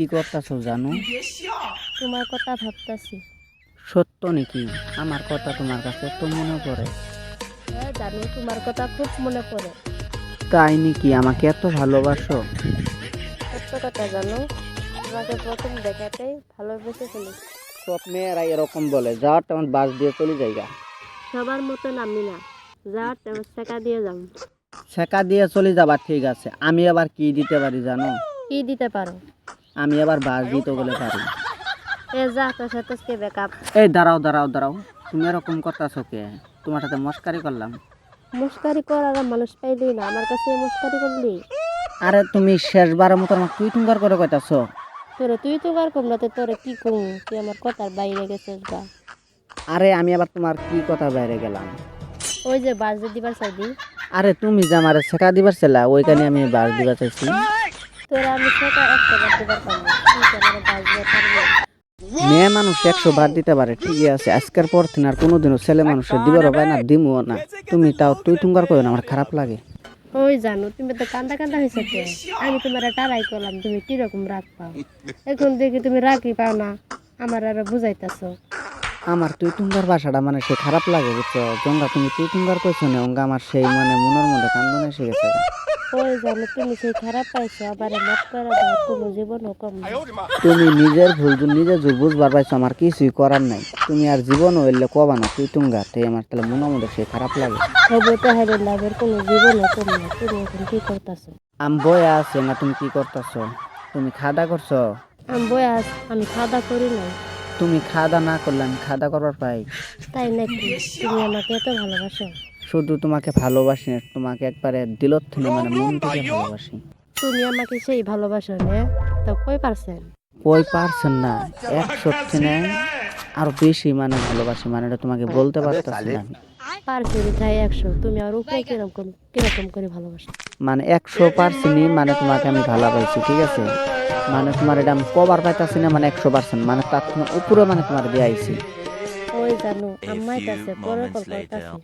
কি করতেছো জানো? তোমার কথা ভাবতাছি। সত্য নাকি? আমার কথা তোমার কাছে তো মনে পড়ে। হ্যাঁ জানি, তোমার কথা খুব মনে পড়ে। তাই নাকি? আমাকে এত ভালোবাসো? সত্য কথা জানো, তোমাকে প্রথম দেখাতেই ভালোবেসে ফেলেছি। সব মেয়েরা এরকম বলে, যাওয়ার তেমন বাস দিয়ে চলে যাইগা। সবার মতন আমি না, যা তেমন শেখা দিয়ে যাও। ছেকা দিয়ে চলে যাবা, ঠিক আছে। আমি আবার কি দিতে পারি জানো? কি দিতে পারো? আমি আবার বাস দিতে বলে পারি। এ যা, তোর সাথে কে ব্যাকআপ। এই দাঁড়াও দাঁড়াও দাঁড়াও, তুমি এরকম করতেছো কে? তোমার সাথে মস্কারি করলাম। মুস্কারি করার আর মানুষ পাইলি না, আমার কাছে মুস্কারি করলি। আরে তুমি শেষবারের মতো আমাকে তুই টুঙ্গার করে কইতাছো। তোরে তুই তো আর কম না, তোরে কি কম, তুই আমার কথার বাইরে গেছিস গা। আরে আমি আবার তোমার কি কথা বাইরে গেলাম? ওই যে বাস দিবার চাইবি, আরে তুমি যে আমার শেখা দিবার ছিলা, ওইখানে আমি বাস দিবার চাইছি। তোরা আমি শেখা একটা বার দিবার পারবো, তুই কি আমার বাস দিবার পারবি? মেয়ে মানুষ 100 বার দিতে পারে, ঠিকই আছে। আজকের পর থেকে আর কোনোদিনও ছেলে মানুষের দিবারও পায় না, দিমও না। তুমি তাও তুই টুঙ্গার করো না, আমার খারাপ লাগে। ওই জানো, তুমি তো কান্দা কান্দা হয়েছে কে? আমি তোমার টারাই করলাম, তুমি কিরকম রাগ পাও? এখন দেখি তুমি রাগই পাও না, আমার আরো বুঝাইতেছো। আমার তুই টুঙ্গার ভাষাটা মানে সে খারাপ লাগে, বুঝছো? যঙ্গা তুমি তুই টুঙ্গার কইছো না, অঙ্গা আমার সেই মানে মনের মধ্যে কান্দন এসে গেছে। ওই জানো, তুমি সেই খারাপ পাইছো, আবার মাফ করে দাও, কোনো জীবনও কম না। তুমি নিজের ভুল নিজে যে বুঝবার পাইছো, আমার কিছুই করার নাই। তুমি আর জীবন হইলে কবা না তুই টুঙ্গা, তাই আমার তাহলে মনের মধ্যে সে খারাপ লাগে। হবো তাহলে লাভের কোনো জীবনও কম না। তুমি এখন কি করতেছো? আমি বয়া আছে না, তুমি কি করতেছো? তুমি খাদা করছো? আমি বয়াস, আমি খাওয়া দাওয়া করি নাই। তুমি খাদা না করলে আমি খাদা করবার পাই? তাই নাকি? তুমি আমাকে এত ভালোবাসো? শুধু তোমাকে ভালোবাসি না, তোমাকে একবারে দিলত থেকে মানে মন থেকে ভালোবাসি। তুমি আমাকে সেই ভালোবাসো না? তো কই পারছেন? কই পারছেন না, 100 থেকে আরো বেশি মানে ভালোবাসি, মানে এটা তোমাকে বলতে পারতেছি না আমি। পারছি তাই 100, তুমি আর উপরে কিরকম কিরকম করে ভালোবাসো? মানে 100%ই মানে তোমাকে আমি ভালোবাসি, ঠিক আছে? মানে তোমার এটা আমি কবার পাইতাছি না, মানে 100%, মানে তার থেকে উপরে মানে তোমার দিয়ে আইছি। ওই জানো, আম্মাই কাছে পরে কল করতেছি।